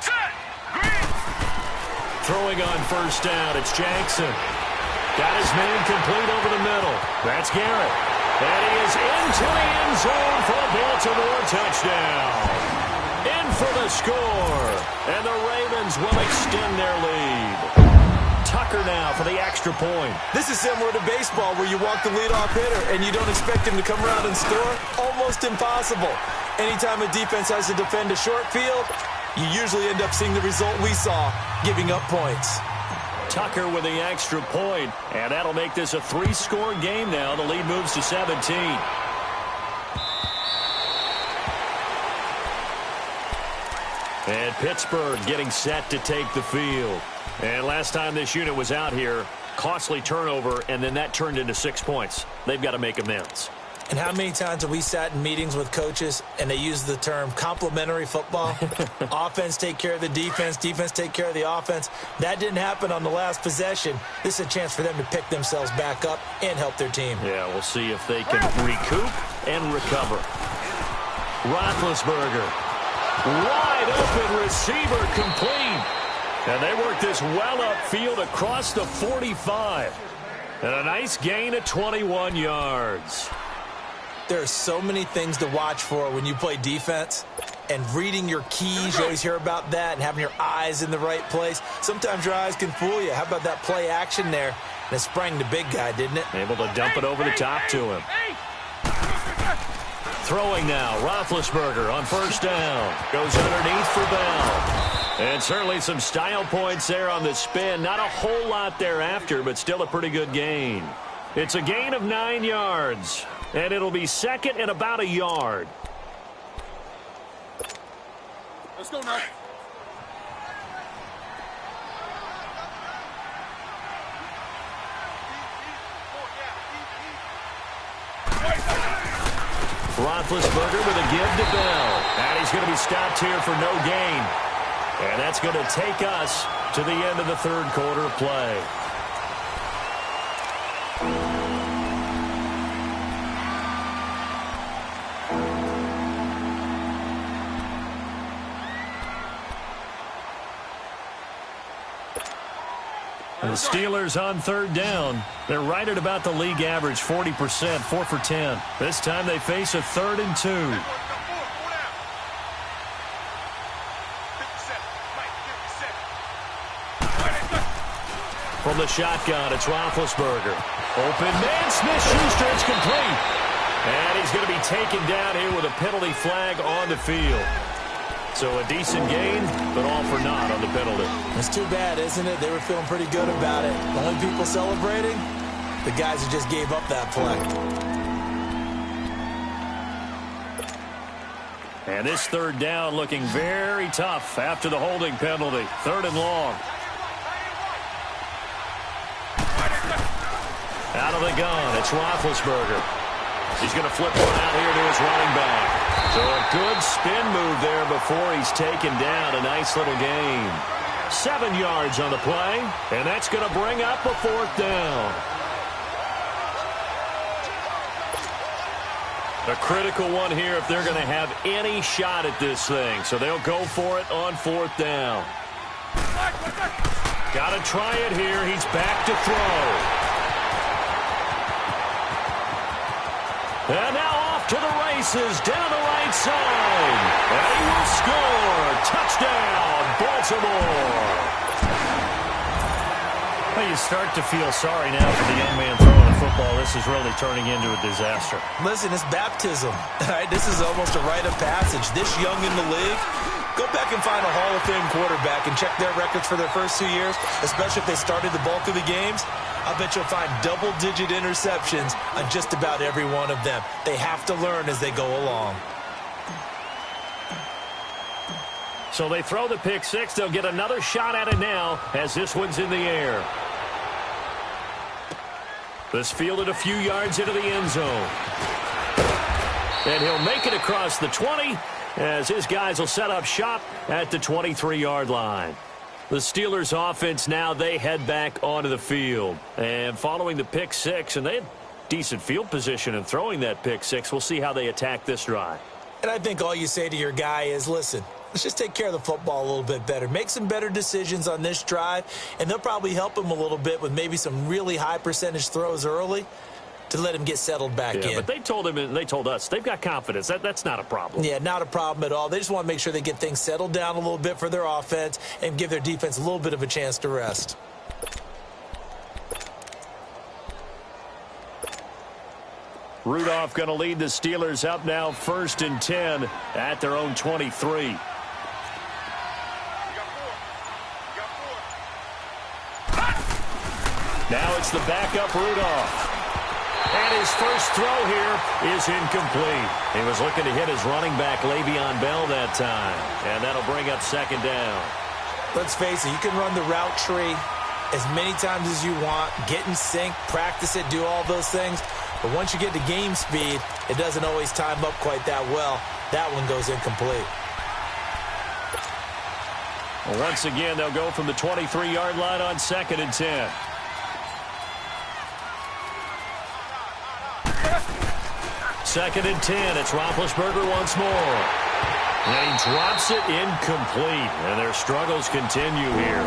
Set. Green. Throwing on 1st down, it's Jackson. Got his man complete over the middle. That's Garrett. And he is into the end zone for a Baltimore touchdown. In for the score. And the Ravens will extend their lead. Tucker now for the extra point. This is similar to baseball where you walk the leadoff hitter and you don't expect him to come around and score. Almost impossible. Anytime a defense has to defend a short field, you usually end up seeing the result we saw, giving up points. Tucker with the extra point, and that'll make this a 3-score game now. The lead moves to 17. And Pittsburgh getting set to take the field. And last time this unit was out here, costly turnover, and then that turned into 6 points. They've got to make amends. And how many times have we sat in meetings with coaches and they use the term complementary football? Offense take care of the defense, defense take care of the offense. That didn't happen on the last possession. This is a chance for them to pick themselves back up and help their team. Yeah, we'll see if they can recoup and recover. Roethlisberger. Wide open receiver complete. And they work this well upfield across the 45. And a nice gain of 21 yards. There are so many things to watch for when you play defense. And reading your keys, you always hear about that, and having your eyes in the right place. Sometimes your eyes can fool you. How about that play action there? And it sprang the big guy, didn't it? Able to dump it over the top to him. Throwing now, Roethlisberger on 1st down. Goes underneath for Bell. And certainly some style points there on the spin. Not a whole lot thereafter, but still a pretty good gain. It's a gain of 9 yards. And it'll be 2nd and about a yard. Let's go now. Roethlisberger with a give to Bell. And he's going to be stopped here for no gain. And that's going to take us to the end of the third quarter play. And the Steelers on third down. They're right at about the league average, 40%, 4 for 10. This time they face a 3rd and 2. From the shotgun, it's Roethlisberger. Open man, Smith-Schuster, it's complete. And he's going to be taken down here with a penalty flag on the field. So a decent gain, but all for naught on the penalty. It's too bad, isn't it? They were feeling pretty good about it. The only people celebrating? The guys who just gave up that play. And this third down looking very tough after the holding penalty. 3rd and long. Out of the gun, it's Roethlisberger. He's going to flip one out here to his running back. So a good spin move there before he's taken down. A nice little gain. 7 yards on the play, and that's going to bring up a 4th down. A critical one here if they're going to have any shot at this thing. So they'll go for it on 4th down. Got to try it here. He's back to throw. And now off to the races, down the right side. And he will score. Touchdown, Baltimore. Well, you start to feel sorry now for the young man throwing the football. This is really turning into a disaster. Listen, it's baptism. All right, this is almost a rite of passage. This young in the league, go back and find a Hall of Fame quarterback and check their records for their first 2 years, especially if they started the bulk of the games. I bet you'll find double-digit interceptions on just about every one of them. They have to learn as they go along. So they throw the pick six. They'll get another shot at it now as this one's in the air. This fielded a few yards into the end zone. And he'll make it across the 20 as his guys will set up shop at the 23-yard line. The Steelers offense now, they head back onto the field. And following the pick six, and they had decent field position in throwing that pick six. We'll see how they attack this drive. And I think all you say to your guy is, listen, let's just take care of the football a little bit better. Make some better decisions on this drive, and they'll probably help him a little bit with maybe some really high percentage throws early to let him get settled back in. But they told him and they told us they've got confidence. That's not a problem. Yeah, not a problem at all. They just want to make sure they get things settled down a little bit for their offense and give their defense a little bit of a chance to rest. Rudolph going to lead the Steelers up now 1st and 10 at their own 23. Now it's the backup Rudolph. And his first throw here is incomplete. He was looking to hit his running back, Le'Veon Bell, that time. And that'll bring up 2nd down. Let's face it, you can run the route tree as many times as you want, get in sync, practice it, do all those things. But once you get to game speed, it doesn't always time up quite that well. That one goes incomplete. Well, once again, they'll go from the 23-yard line on 2nd and 10. Second and 10. It's Roethlisberger once more. And he drops it incomplete. And their struggles continue here.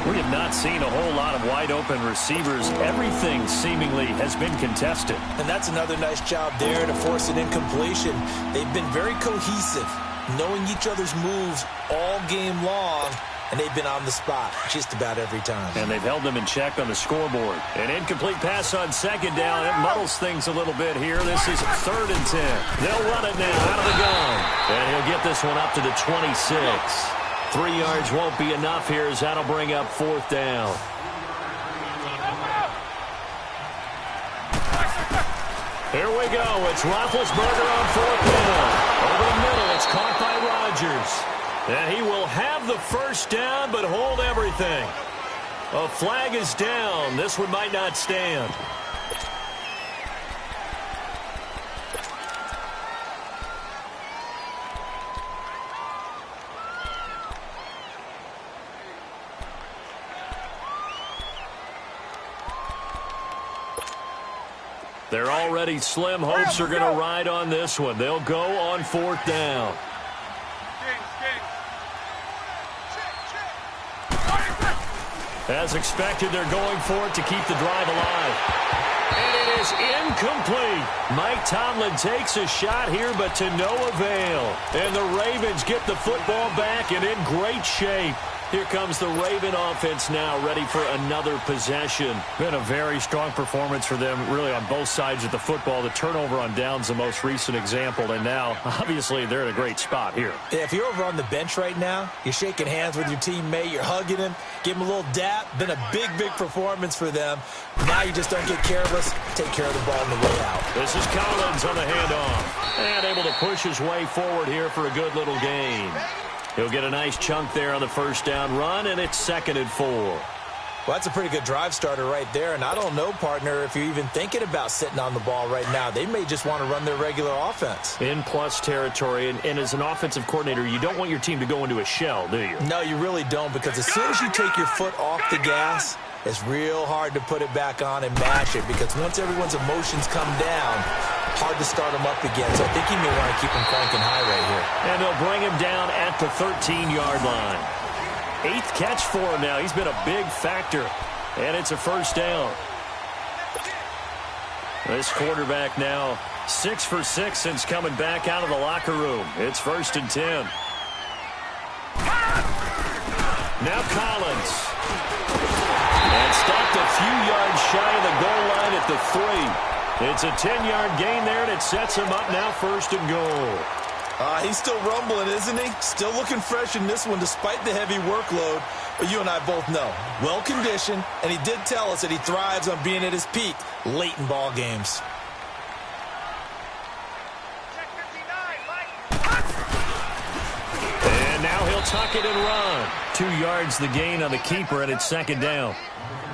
We have not seen a whole lot of wide-open receivers. Everything seemingly has been contested. And that's another nice job there to force an incompletion. They've been very cohesive, knowing each other's moves all game long, and they've been on the spot just about every time. And they've held them in check on the scoreboard. An incomplete pass on 2nd down. It muddles things a little bit here. This is 3rd and 10. They'll run it now out of the gun. And he'll get this one up to the 26. 3 yards won't be enough here as that'll bring up 4th down. Here we go. It's Roethlisberger on 4th down. Over the middle, it's caught by Rodgers. And he will have the 1st down, but hold everything. A flag is down. This one might not stand. Their already slim hopes are going to ride on this one. They'll go on 4th down. As expected, they're going for it to keep the drive alive. And it is incomplete. Mike Tomlin takes a shot here, but to no avail. And the Ravens get the football back and in great shape. Here comes the Raven offense now, ready for another possession. Been a very strong performance for them, really, on both sides of the football. The turnover on downs, the most recent example, and now, obviously, they're in a great spot here. Yeah, if you're over on the bench right now, you're shaking hands with your teammate, you're hugging him, give him a little dap. Been a big, big performance for them. Now you just don't get careless. Take care of the ball on the way out. This is Collins on the handoff, and able to push his way forward here for a good little gain. He'll get a nice chunk there on the first down run, and it's 2nd and 4. Well, that's a pretty good drive starter right there, and I don't know, partner, if you're even thinking about sitting on the ball right now. They may just want to run their regular offense. In plus territory, and as an offensive coordinator, you don't want your team to go into a shell, do you? No, you really don't, because as soon as you take your foot off the gas, it's real hard to put it back on and mash it, because once everyone's emotions come down, hard to start them up again. So I think you may want to keep him cranking high right here. And they'll bring him down at the 13-yard line. 8th catch for him now. He's been a big factor. And it's a first down. This quarterback now 6 for 6 since coming back out of the locker room. It's 1st and 10. Now Collins. And stopped a few yards shy of the goal line at the 3. It's a 10-yard gain there, and it sets him up now 1st and goal. He's still rumbling, isn't he? Still looking fresh in this one despite the heavy workload. But you and I both know, well-conditioned, and he did tell us that he thrives on being at his peak late in ball games. And now he'll tuck it and run. 2 yards the gain on the keeper, and it's 2nd down.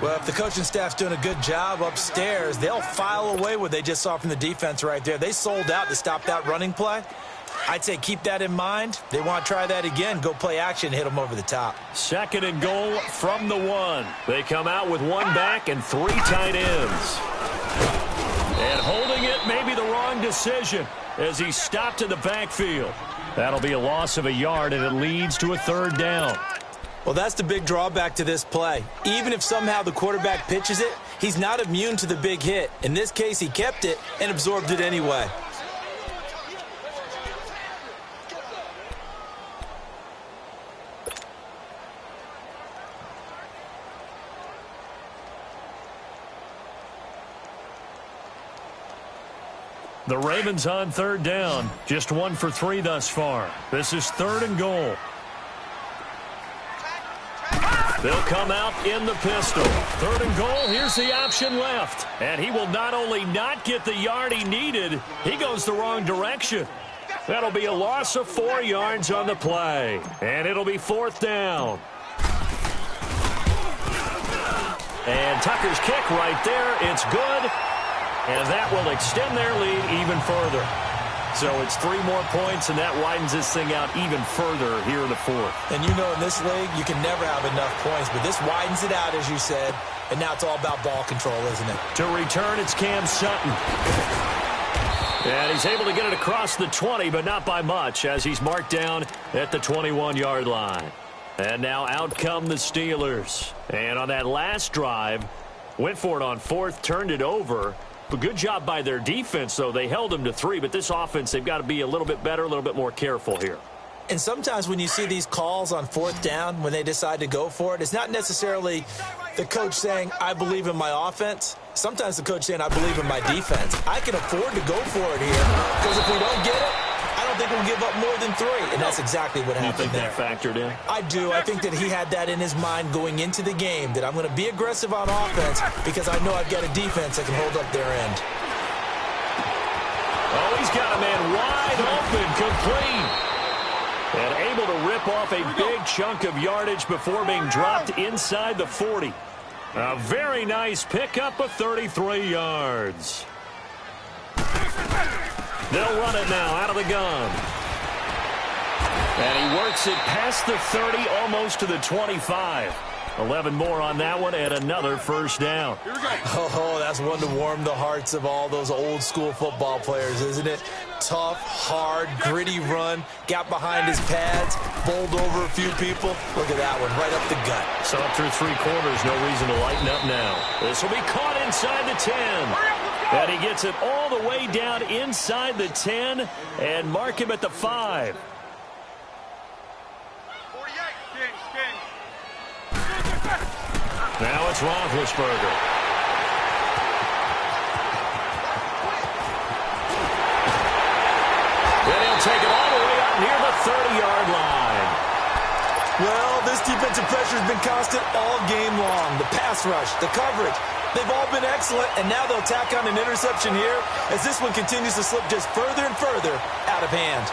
Well, if the coaching staff's doing a good job upstairs, they'll file away what they just saw from the defense right there. They sold out to stop that running play. I'd say keep that in mind. They want to try that again. Go play action, hit them over the top. 2nd and goal from the 1. They come out with 1 back and 3 tight ends. And holding it may be the wrong decision as he stopped in the backfield. That'll be a loss of a yard, and it leads to a 3rd down. Well, that's the big drawback to this play. Even if somehow the quarterback pitches it, he's not immune to the big hit. In this case, he kept it and absorbed it anyway. The Ravens on 3rd down. Just 1 for 3 thus far. This is 3rd and goal. They'll come out in the pistol. 3rd and goal. Here's the option left. And he will not only not get the yard he needed, he goes the wrong direction. That'll be a loss of 4 yards on the play. And it'll be 4th down. And Tucker's kick right there. It's good. And that will extend their lead even further. So it's 3 more points, and that widens this thing out even further here in the 4th. And you know in this league, you can never have enough points, but this widens it out, as you said, and now it's all about ball control, isn't it? To return, it's Cam Sutton. And he's able to get it across the 20, but not by much, as he's marked down at the 21-yard line. And now out come the Steelers. And on that last drive, went for it on 4th, turned it over. But good job by their defense, though. They held them to 3, but this offense, they've got to be a little bit better, a little bit more careful here. And sometimes when you see these calls on 4th down, when they decide to go for it, it's not necessarily the coach saying, I believe in my offense. Sometimes the coach saying, I believe in my defense. I can afford to go for it here, because if we don't get it, I don't think we'll give up more than 3. And that's exactly what happened there. You think that factored in? I do. I think that he had that in his mind going into the game, that I'm going to be aggressive on offense because I know I've got a defense that can hold up their end. Oh, he's got a man wide open, complete. And able to rip off a big chunk of yardage before being dropped inside the 40. A very nice pickup of 33 yards. They'll run it now out of the gun. And he works it past the 30, almost to the 25. 11 more on that one and another first down. Here we go. Oh, that's one to warm the hearts of all those old school football players, isn't it? Tough, hard, gritty run, got behind his pads, bowled over a few people. Look at that one, right up the gut. So up through 3 quarters, no reason to lighten up now. This will be caught inside the 10. And he gets it all the way down inside the 10 and mark him at the 5. 48. King. Now it's Roethlisberger. Then he'll take it all the way up near the 30-yard line. Well, this defensive pressure has been constant all game long. The pass rush, the coverage, they've all been excellent, and now they'll tack on an interception here as this one continues to slip just further and further out of hand.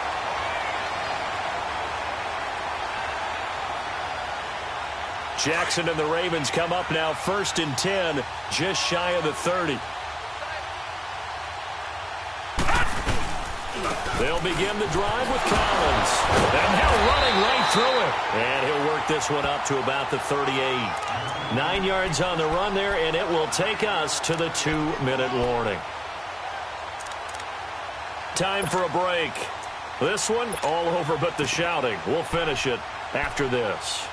Jackson and the Ravens come up now 1st and 10, just shy of the 30. They'll begin the drive with Collins. And now running right through it. And he'll work this one up to about the 38. 9 yards on the run there, and it will take us to the 2-minute warning. Time for a break. This one all over but the shouting. We'll finish it after this.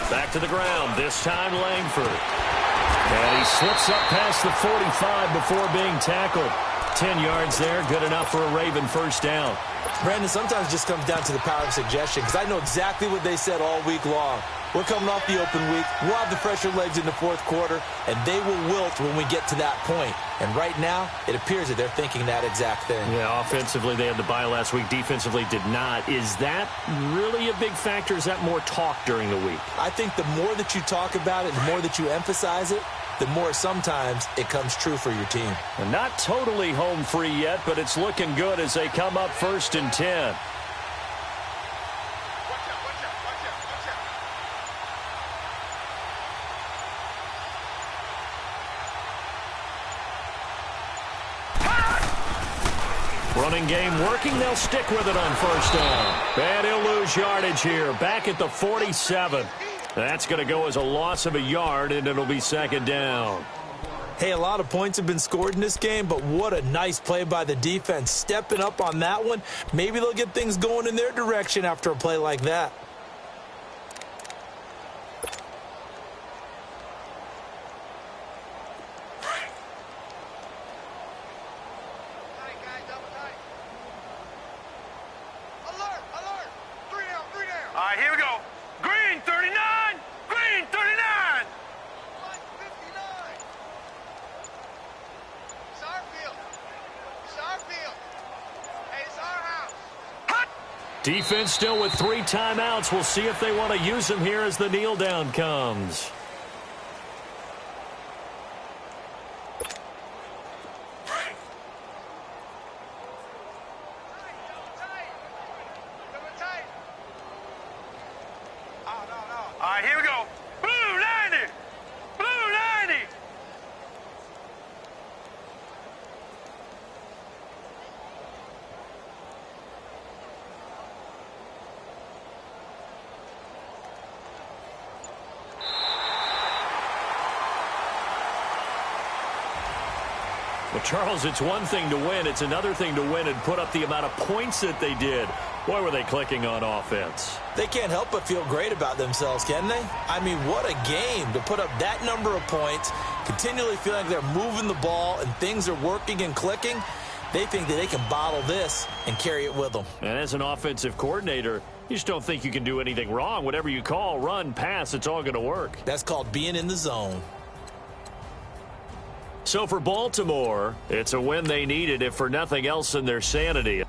Back to the ground, this time Langford. And he slips up past the 45 before being tackled. 10 yards there, good enough for a Raven first down. Brandon, sometimes it just comes down to the power of suggestion because I know exactly what they said all week long. We're coming off the open week. We'll have the fresher legs in the 4th quarter, and they will wilt when we get to that point. And right now, it appears that they're thinking that exact thing. Yeah, offensively, they had the bye last week. Defensively, did not. Is that really a big factor? Is that more talk during the week? I think the more that you talk about it, the more that you emphasize it, the more sometimes it comes true for your team. And not totally home free yet, but it's looking good as they come up 1st and 10. Running game working. They'll stick with it on first down. And he'll lose yardage here. Back at the 47. That's going to go as a loss of a yard, and it'll be 2nd down. Hey, a lot of points have been scored in this game, but what a nice play by the defense. Stepping up on that one. Maybe they'll get things going in their direction after a play like that. All right, here we go. Green 39. Green 39. 59. It's our field. It's our field. Hey, it's our house. Hot. Defense still with 3 timeouts. We'll see if they want to use them here as the kneel down comes. All right, here we go. Blue 90. Blue 90. Well, Charles, it's one thing to win. It's another thing to win and put up the amount of points that they did. Boy, were they clicking on offense. They can't help but feel great about themselves, can they? I mean, what a game to put up that number of points, continually feel like they're moving the ball and things are working and clicking. They think that they can bottle this and carry it with them. And as an offensive coordinator, you just don't think you can do anything wrong. Whatever you call, run, pass, it's all going to work. That's called being in the zone. So for Baltimore, it's a win they needed, if for nothing else, in their sanity.